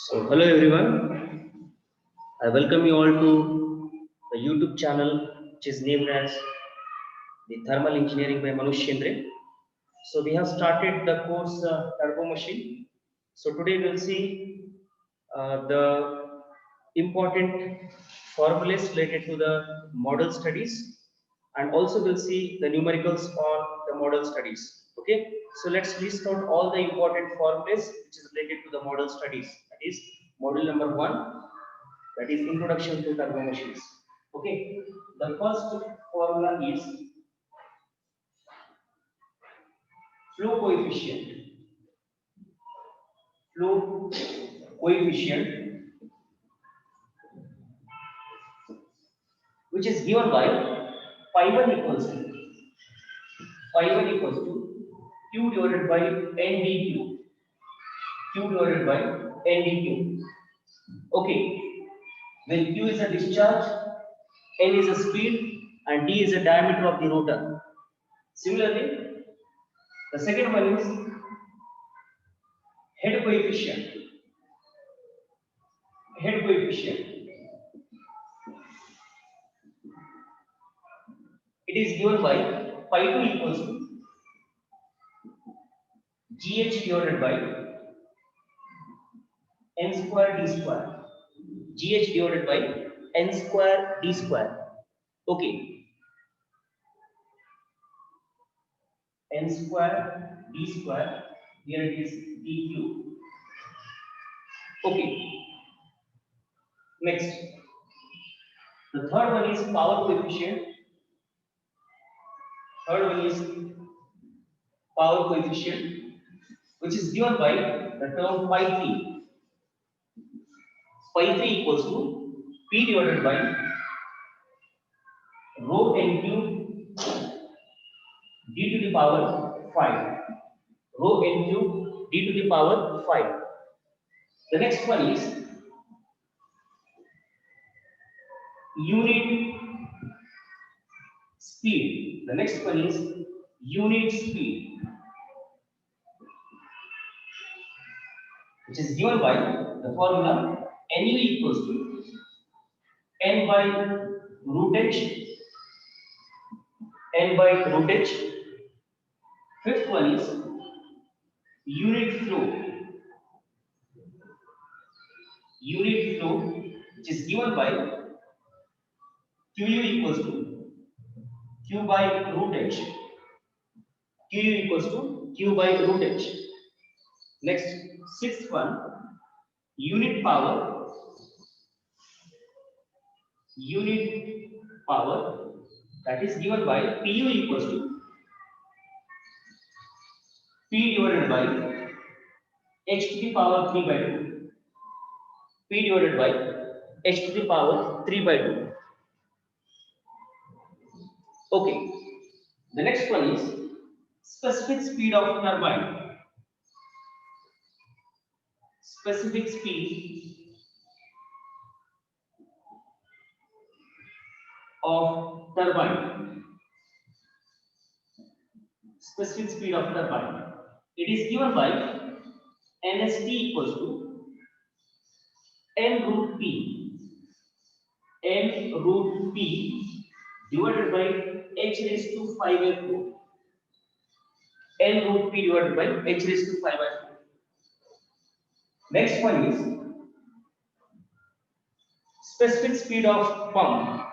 So, hello everyone. I welcome you all to the YouTube channel, which is named as the Thermal Engineering by Manush Shindre. So, we have started the course Turbo Machine. So, today we'll see the important formulas related to the model studies, and also we'll see the numericals on the model studies. Okay, so let's list out all the important formulas which is related to the model studies. That is module number one, that is introduction to turbo machines. Okay, the first formula is flow coefficient. Flow coefficient, which is given by phi1 equals to q divided by n dq. Q divided by n dq. Okay, when q is a discharge, n is a speed, and d is the diameter of the rotor. Similarly, the second one is head coefficient. Head coefficient. It is given by phi2 equals to gh divided by n square d square. Gh divided by n square d square. Okay, n square d square. Here it is dq. Okay, next. The third one is power coefficient. Third one is power coefficient, which is given by the term phi 3. Phi 3 equals to P divided by rho n cube d to the power 5. Rho n cube d to the power 5. The next one is unit speed. The next one is unit speed, which is given by the formula nu equals to n by root h. N by root h. Fifth one is unit flow. Unit flow, which is given by Qu equals to Q by root h. Qu equals to Q by root h. Next, sixth one, unit power. Unit power, that is given by Pu equals to P divided by h to the power 3 by 2. P divided by h to the power 3 by 2. Okay, the next one is specific speed of turbine. Specific speed of turbine. Specific speed of turbine. It is given by nst equals to n root p. N root p divided by h raised to 5 by 4. N root p divided by h raised to 5 by 4. Next one is specific speed of pump.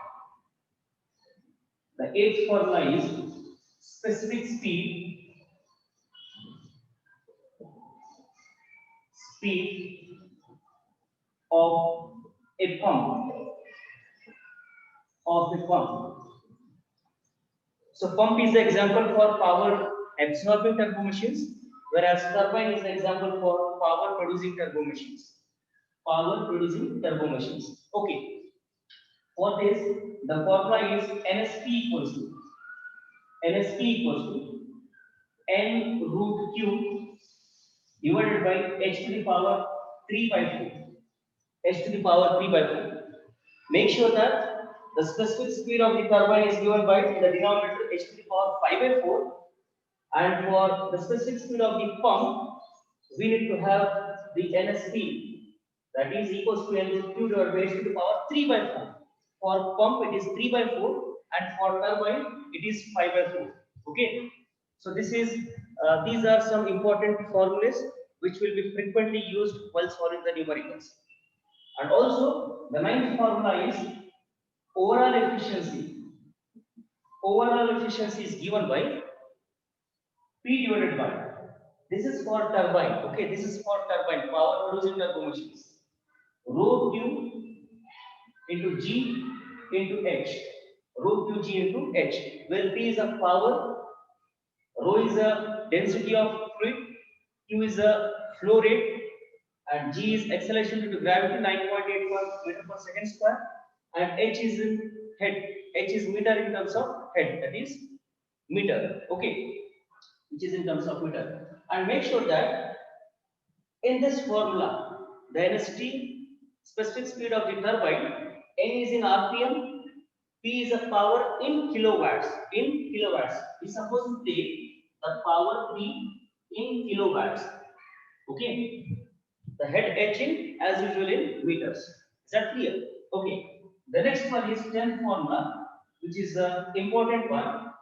The eighth formula is specific speed of a pump. So pump is the example for power absorbing turbo machines, whereas turbine is the example for power producing turbo machines. Okay. For this, the formula is NSP equals to n root q divided by h to the power 3 by 4. H to the power 3 by 4. Make sure that the specific speed of the turbine is given by the denominator h to the power 5 by 4, and for the specific speed of the pump we need to have the NSP that is equals to N root Q divided by H to the power 3 by 4. For pump it is 3 by 4 and for turbine it is 5 by 4. Okay. So these are some important formulas which will be frequently used while solving the numericals. And also the ninth formula is overall efficiency. Overall efficiency is given by P divided by. This is for turbine. Okay, this is for turbine power producing turbo machines. Rho Q into G into H. Rho Q G into H. Where P is a power, rho is a density of fluid, Q is a flow rate, and G is acceleration due to gravity 9.81 meter per second square, and H is in head. H is meter in terms of head, that is meter. Okay, which is in terms of meter. And make sure that in this formula, the NST specific speed of the turbine, N is in RPM, P is a power in kilowatts. In kilowatts, we suppose to take the power P in kilowatts. Okay, the head H in as usual in meters. Is that clear? Okay. The next one is 10th formula, which is the important one.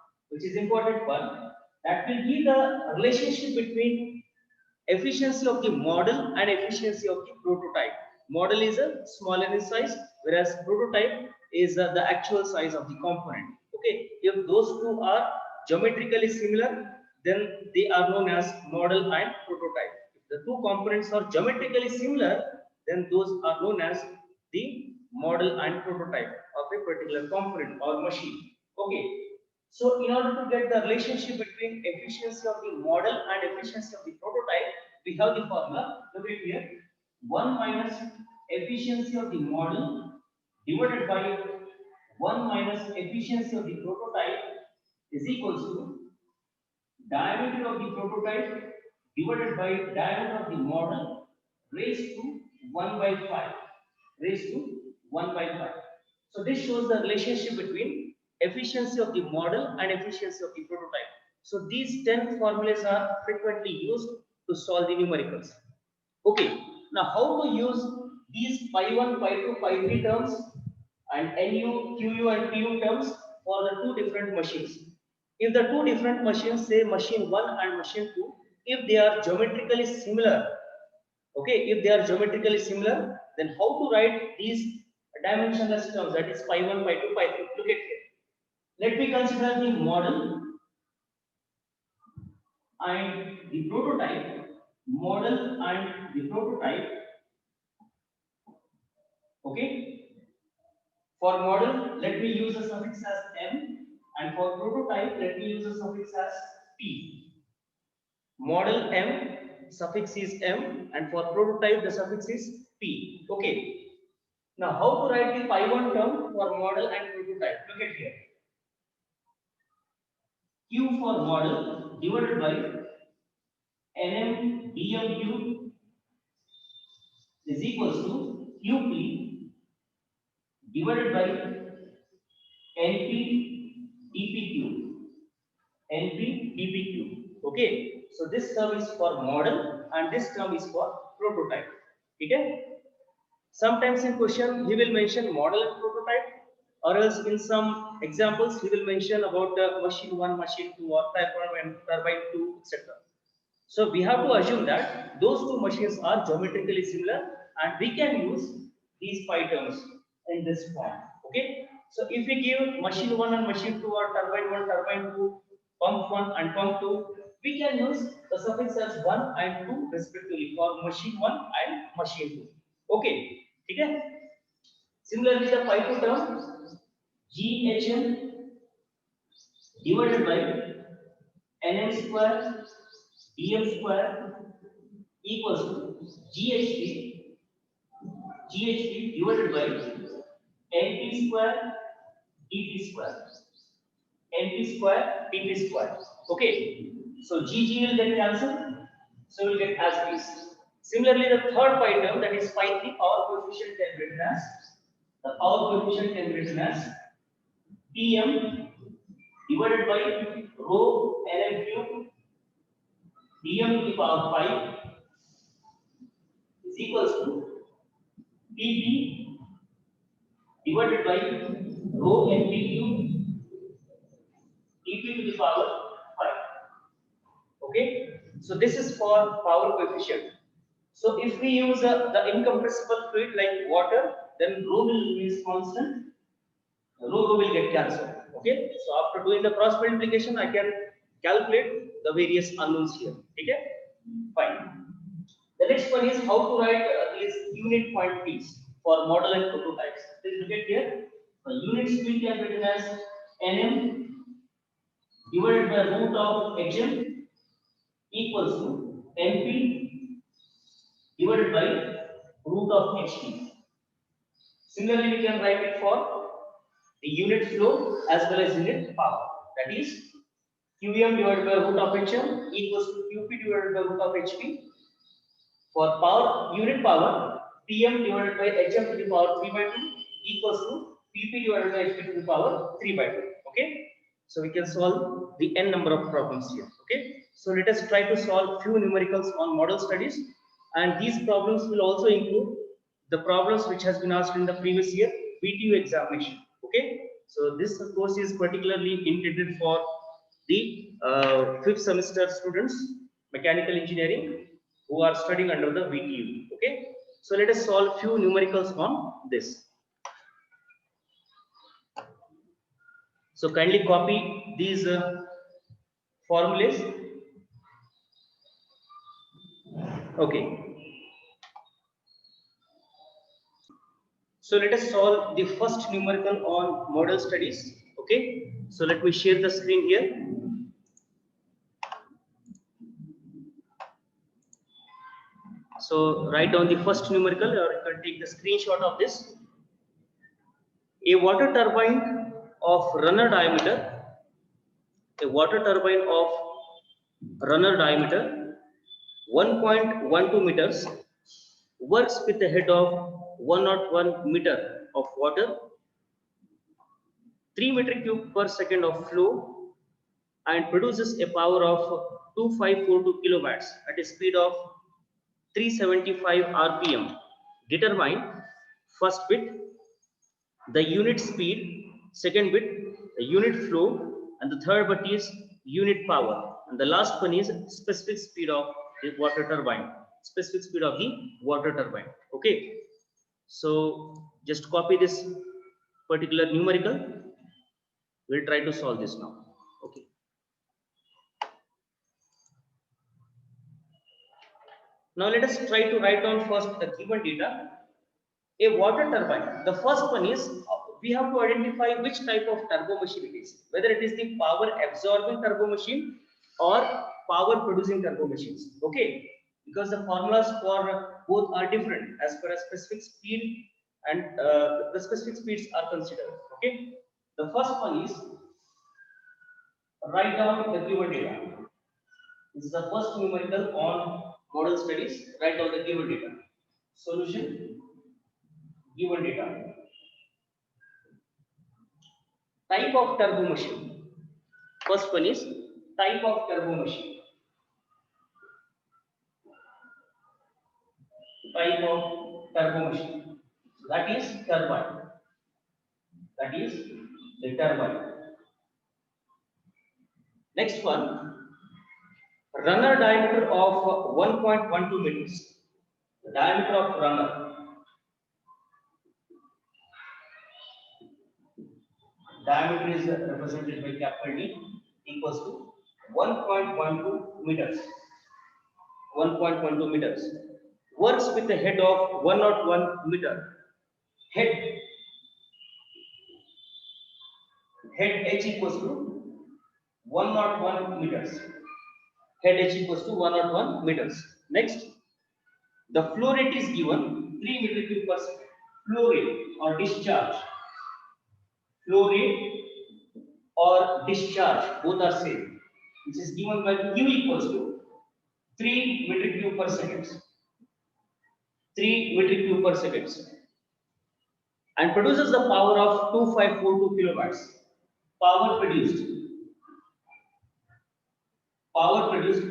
That will be the relationship between efficiency of the model and efficiency of the prototype. Model is a smaller in size, whereas prototype is the actual size of the component. Okay, if those two are geometrically similar, then they are known as model and prototype. If the two components are geometrically similar, then those are known as the model and prototype of a particular component or machine. Okay, so in order to get the relationship between efficiency of the model and efficiency of the prototype, we have the formula. Look at here. 1 minus efficiency of the model divided by 1 minus efficiency of the prototype is equals to diameter of the prototype divided by diameter of the model raised to 1 by 5. Raised to 1 by 5. So this shows the relationship between efficiency of the model and efficiency of the prototype. So these 10 formulas are frequently used to solve the numericals. Okay, now how to use these pi 1, pi 2, pi 3 terms and NU, QU and PU terms for the two different machines. If the two different machines, say machine 1 and machine 2, if they are geometrically similar, okay, if they are geometrically similar, then how to write these dimensionless terms, that is pi 1, pi 2, pi 3. Look at here. Let me consider the model and the prototype. Model and the prototype. Okay. For model, let me use a suffix as M, and for prototype, let me use a suffix as P. Model M, suffix is M, and for prototype, the suffix is P. Okay. Now, how to write the pi 1 term for model and prototype? Look at here. Q for model divided by Nm dmu is equals to Qp divided by Np dpq. Np dpq. Okay. So this term is for model and this term is for prototype. Okay. Sometimes in question he will mention model and prototype, or else in some examples he will mention about machine 1, machine 2 or turbine 2, etc. So we have to assume that those two machines are geometrically similar and we can use these pi terms in this form. Okay. So if we give machine 1 and machine 2 or turbine 1, turbine 2, pump 1 and pump 2, we can use the suffix as 1 and 2 respectively for machine 1 and machine 2. Okay. Okay. Similarly, the pi 2 term GHM divided by NM square dm square equals to GHP divided by NP square dP square. NP square dP square. Okay. So GG will get cancelled. So we'll get as this. Similarly, the third pi term, that is pi 3, power coefficient can be written as Pm divided by rho Lm cube dm to the power 5 is equals to PB divided by rho NPQ EP to the power 5. Okay, so this is for power coefficient. So if we use the incompressible fluid like water, then rho will remain constant, rho will get cancelled. Okay, so after doing the cross multiplication, I can calculate the various unknowns here. Okay, fine. The next one is how to write these unit quantities for model and prototypes. Please look at here. The unit speed can be written as Nm divided by root of Hm equals to Np divided by root of Ht. Similarly, we can write it for the unit flow as well as unit power. That is Qm divided by root of Hm equals to Qp divided by root of Hp. For power, unit power, Pm divided by Hm to the power 3 by 2 equals to Pp divided by Hp to the power 3 by 2. Okay. So we can solve the n number of problems here. Okay. So let us try to solve few numericals on model studies, and these problems will also include the problems which has been asked in the previous year VTU examination. Okay. So this course is particularly intended for the 5th semester students, mechanical engineering, who are studying under the VTU. Okay. So let us solve few numericals on this. So kindly copy these formulas. Okay. So let us solve the first numerical on model studies. Okay. So let me share the screen here. So write down the first numerical, or you can take the screenshot of this. A water turbine of runner diameter, a water turbine of runner diameter 1.12 meters works with a head of 101 meter of water, 3 meter cube per second of flow, and produces a power of 2542 kilowatts at a speed of 375 rpm. Determine first bit the unit speed, second bit the unit flow, and the third bit is unit power, and the last one is specific speed of the water turbine, specific speed of the water turbine. Okay, so just copy this particular numerical. We'll try to solve this now. Okay, now let us try to write down first the given data. A water turbine, the first one is we have to identify which type of turbo machine it is, whether it is the power absorbing turbo machine or power producing turbo machines. Okay, because the formulas for both are different as far as specific speed and the specific speeds are considered. Okay, the first one is write down the given data. This is the first numerical on model studies. Write down the given data. Solution, given data. Type of turbo machine. First one is type of turbo machine. Type of turbo machine. So that is turbine. That is the turbine. Next one, runner diameter of 1.12 meters. The diameter of runner. Diameter is represented by capital D equals to 1.12 meters. 1.12 meters. Works with a head of 101 meter. Head H equals to 101 meters. Head H equals to 101 meters. Next, the flow rate is given 3 meter cube per second. Flow rate or discharge. Flow rate or discharge, both are same, which is given by Q equals to 3 meter cube per second. 3 meter cube per second. And produces the power of 2542 kilowatts. Power produced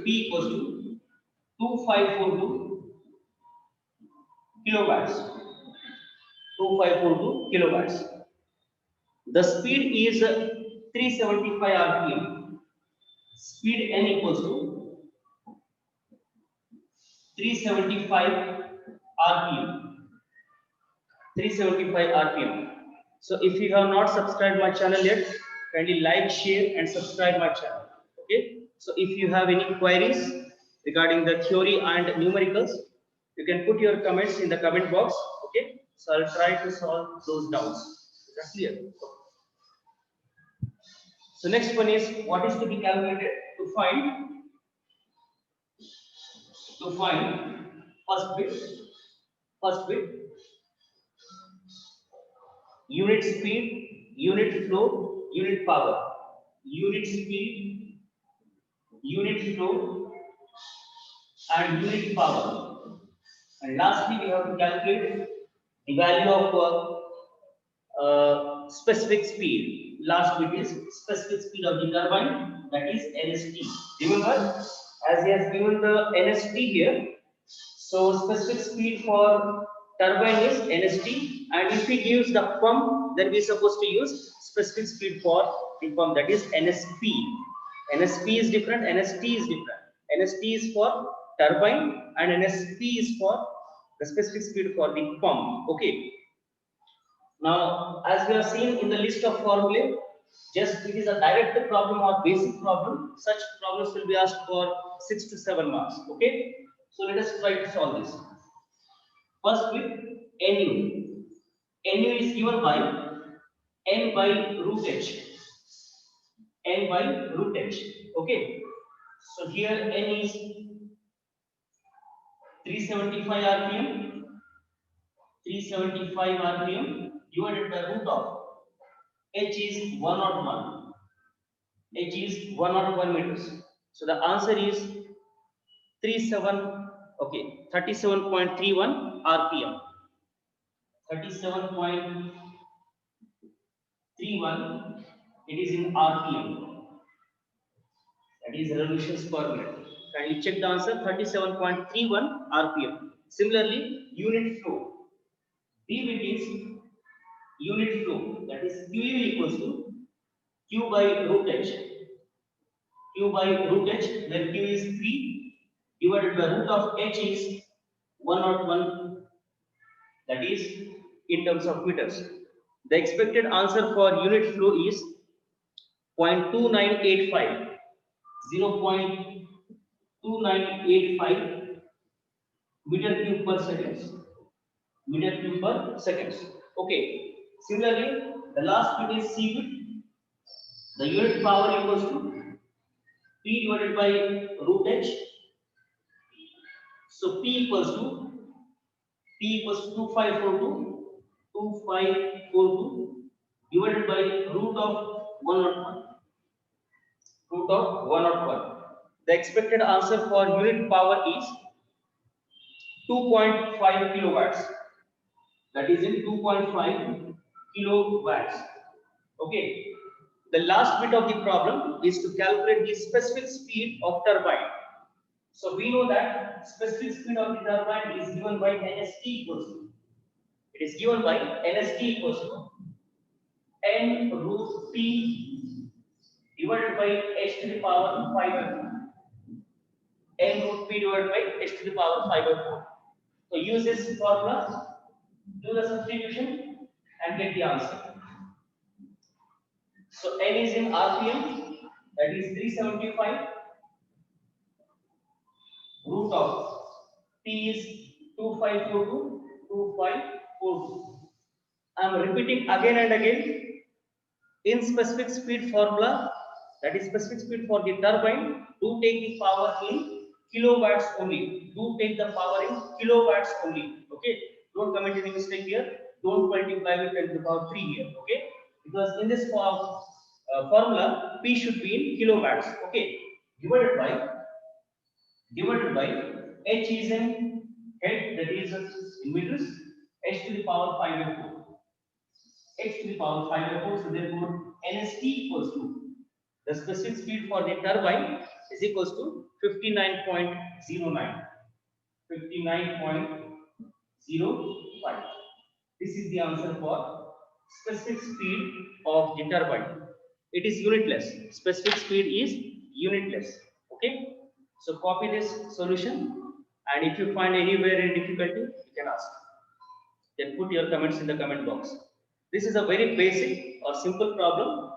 P equals to 2542 kilowatts. 2542 kilowatts. The speed is 375 rpm. Speed n equals to 375 rpm. 375 rpm. So if you have not subscribed my channel yet, kindly like, share and subscribe my channel. Okay. So if you have any queries regarding the theory and numericals, you can put your comments in the comment box. Okay. So I'll try to solve those doubts. Is that clear? So next one is what is to be calculated to find first bit unit speed, unit flow, unit power. Unit speed, unit flow and unit power. And lastly we have to calculate the value of specific speed. Last bit is specific speed of the turbine, that is NST. Remember, as he has given the NST here, so specific speed for turbine is NST, and if he gives the pump, then we are supposed to use specific speed for the pump, that is NSP. NSP is different, NST is different. NST is for turbine and NSP is for the specific speed for the pump. Okay. Now, as we have seen in the list of formulae, just it is a direct problem or basic problem. Such problems will be asked for 6 to 7 marks. Okay. So let us try to solve this. First with NU. NU is given by N by root H. N by root H. Okay. So here N is 375 rpm. 375 rpm divided by root of H is 101. H is 101 meters. So the answer is 37.31 rpm. 37.31, it is in rpm. That is revolutions per minute. Can you check the answer? 37.31 rpm. Similarly, unit flow. dV is unit flow. That is Q equals to Q by root H. Q by root H, where Q is 3 divided by root of H is 101, that is in terms of meters. The expected answer for unit flow is 0.2985, 0.2985 meter cube per seconds. Meter cube per seconds. Okay. Similarly, the last bit is C bit. The unit power equals to P divided by root H. So P equals to 2542 divided by root of 101. Root of 101. The expected answer for unit power is 2.5 kilowatts. That is in 2.5 kilowatts. Okay. The last bit of the problem is to calculate the specific speed of turbine. So we know that specific speed of the turbine is given by NST equals to. It is given by NST equals to N root P divided by H to the power 5 by 4. N root P divided by H to the power 5 by 4. So use this formula, do the substitution and get the answer. So N is in RPM, that is 375. Root of P is 2542. I am repeating again and again. In specific speed formula, that is specific speed for the turbine, do take the power in kilowatts only. Do take the power in kilowatts only. Okay. Don't commit any mistake here. Don't multiply with 10 to the power 3 here. Okay. Because in this formula, P should be in kilowatts. Okay. Divided by H is in head, that is in meters. H to the power 5 by 4. H to the power 5 by 4. So therefore, NST equals to the specific speed for the turbine is equals to 59.09. 59.05. This is the answer for specific speed of the turbine. It is unitless. Specific speed is unitless. Okay. So copy this solution, and if you find anywhere in difficulty, you can ask. Then put your comments in the comment box. This is a very basic or simple problem.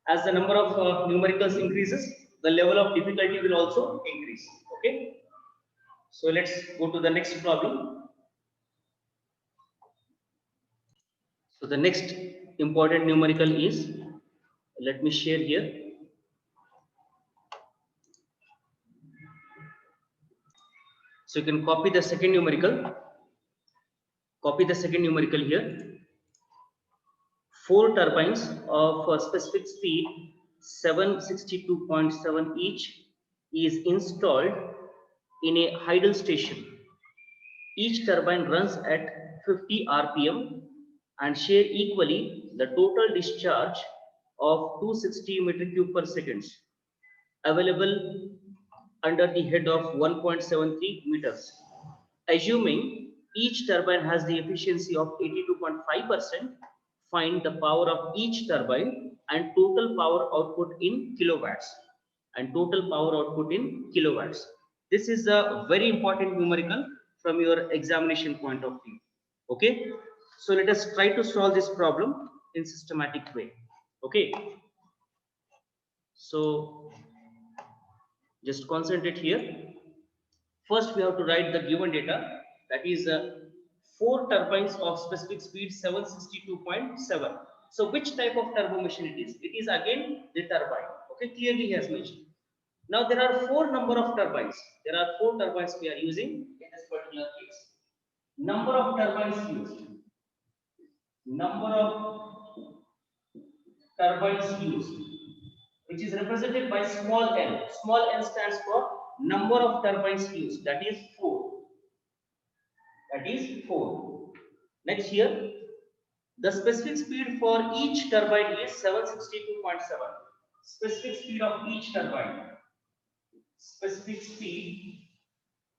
As the number of numericals increases, the level of difficulty will also increase. Okay. So let's go to the next problem. So the next important numerical is, let me share here. So you can copy the second numerical. Copy the second numerical here. 4 turbines of a specific speed 762.7 each is installed in a hydel station. Each turbine runs at 50 rpm and share equally the total discharge of 260 meter cube per second available under the head of 1.73 meters. Assuming each turbine has the efficiency of 82.5%, find the power of each turbine and total power output in kilowatts. This is a very important numerical from your examination point of view. Okay, so let us try to solve this problem in systematic way. Okay, so just concentrate here. First, we have to write the given data, that is 4 turbines of specific speed 762.7. So which type of turbo machine it is? It is again the turbine. Okay, clearly he has mentioned. Now there are 4 number of turbines. There are 4 turbines we are using in this particular case. Number of turbines used. Number of turbines used, which is represented by small n. Small n stands for number of turbines used, that is 4. That is 4. Next here, the specific speed for each turbine is 762.7. Specific speed of each turbine. Specific speed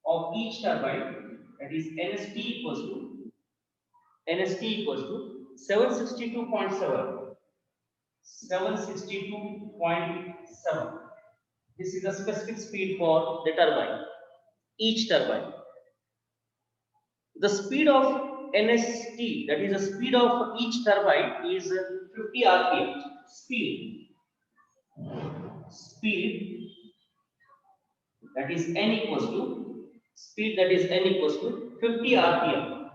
of each turbine, that is NST equals to 762.7. 762.7. This is the specific speed for the turbine, each turbine. The speed of NST, that is the speed of each turbine, is 50 rpm. Speed that is n equals to 50 rpm,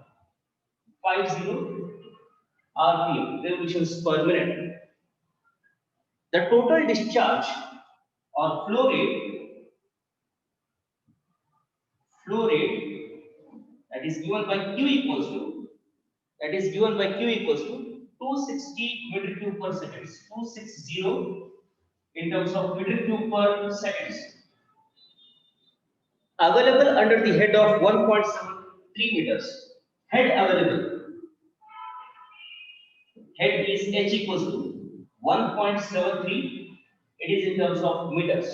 50 rpm revolutions per minute. The total discharge or flow rate that is given by Q equals to 260 meter cube per second. 260 in terms of meter cube per second. Available under the head of 1.73 meters. Head available. Head is H equals to 1.73. It is in terms of meters.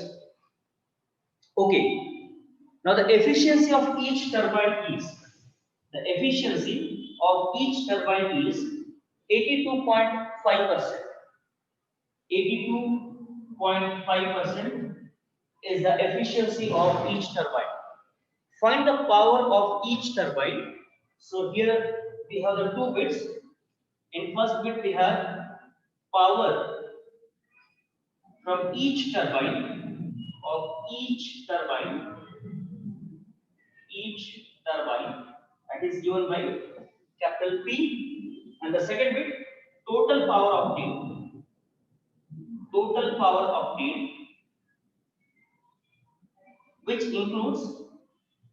Okay. Now the efficiency of each turbine is 82.5%. 82.5% is the efficiency of each turbine. Find the power of each turbine. So here we have the 2 bits. In first bit we have power from each turbine that is given by capital P, and the second bit total power obtained, which includes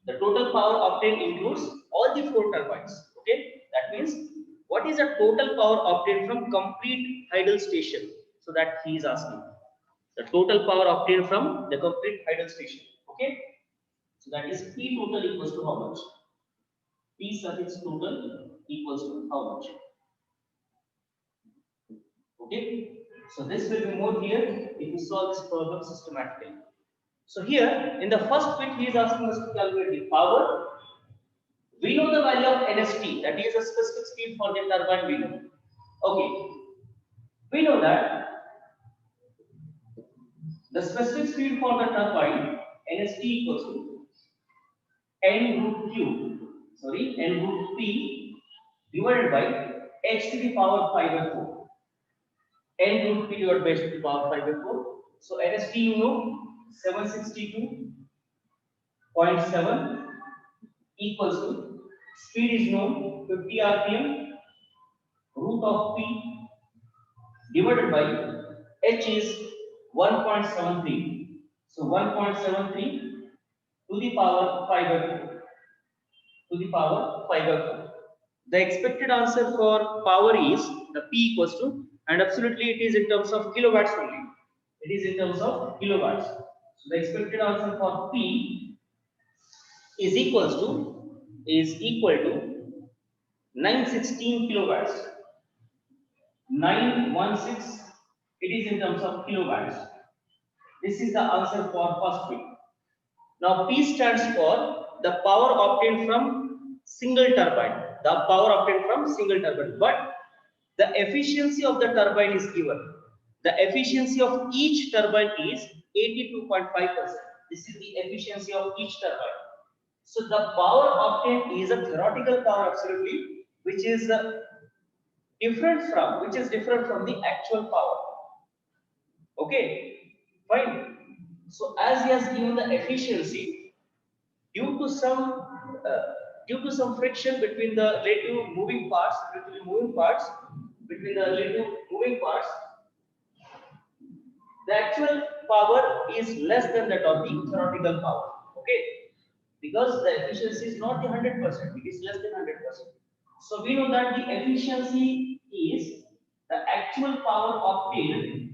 the total power obtained includes all the 4 turbines. Okay, that means what is the total power obtained from complete hydel station? So that he is asking the total power obtained from the complete hydel station. Okay, so that is P total equals to how much? P suffix total equals to how much? Okay, so this will be more clear if we solve this problem systematically. So here in the first bit he is asking us to calculate the power. We know the value of NST, that is a specific speed for the turbine we know. Okay, we know that the specific speed for the turbine NST equals to N root P divided by h to the power 5 by 4. N root P divided by h to the power 5 by 4. So NST you know 762.7 equals to speed is known 50 rpm, root of P divided by h is 1.73. So 1.73 to the power 5 by 4. To the power 5 by 4. The expected answer for power is the P equals to, and absolutely it is in terms of kilowatts only. It is in terms of kilowatts. So the expected answer for P is equal to 916 kilowatts. 916. It is in terms of kilowatts. This is the answer for first bit. Now P stands for the power obtained from single turbine. The power obtained from single turbine. But the efficiency of the turbine is given. The efficiency of each turbine is 82.5%. This is the efficiency of each turbine. So the power obtained is a theoretical power absolutely, which is different from the actual power. Okay, fine. So as he has given the efficiency, due to some friction between the relative moving parts, the actual power is less than that of the theoretical power. Okay, because the efficiency is not the 100%, it is less than 100%. So we know that the efficiency is the actual power obtained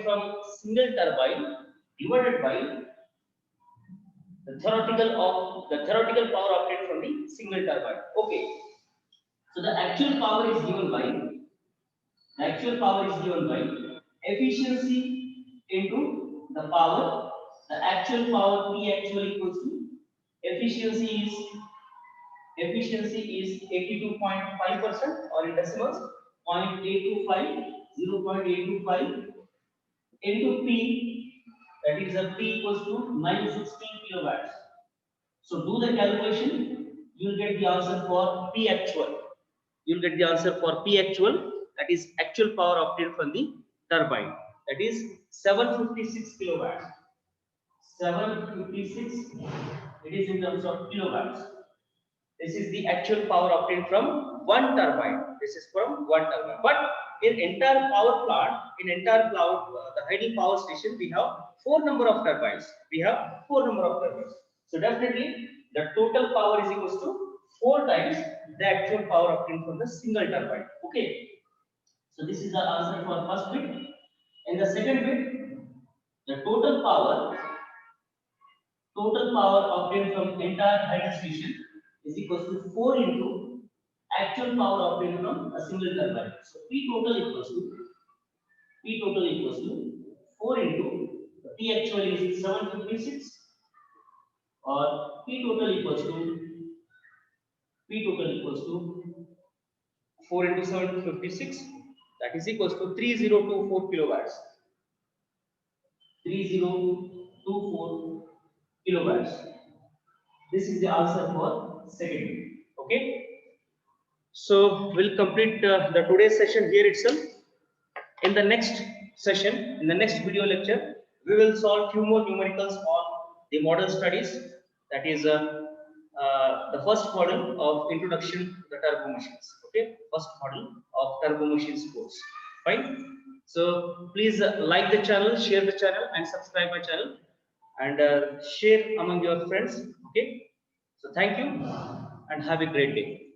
from single turbine divided by the theoretical power obtained from the single turbine. Okay, so the actual power is given by efficiency into the power. The actual power P actual equals to efficiency is 82.5%, or in decimals 0.825 into P, that is a P equals to 916 kilowatts. So do the calculation, you will get the answer for P actual. That is actual power obtained from the turbine. That is 756 kilowatts. 756. It is in terms of kilowatts. This is the actual power obtained from one turbine. But in entire power plant, the Hydel power station, we have four number of turbines. So definitely the total power is equals to 4 times the actual power obtained from the single turbine. Okay. So this is the answer for first bit. In the second bit, the total power obtained from entire Hydel station is equals to 4 into actual power obtained from a single turbine. So P total equals to 4 into P actual is 756, or P total equals to 4 into 756, that is equals to 3024 kilowatts. 3024 kilowatts. This is the answer for second. Okay. So we'll complete the today's session here itself. In the next session, in the next video lecture, we will solve few more numericals on the model studies. That is the first model of introduction to the turbo machines. Okay, first model of turbo machines course. Fine. So please like the channel, share the channel, and subscribe my channel, and share among your friends. Okay. So thank you and have a great day.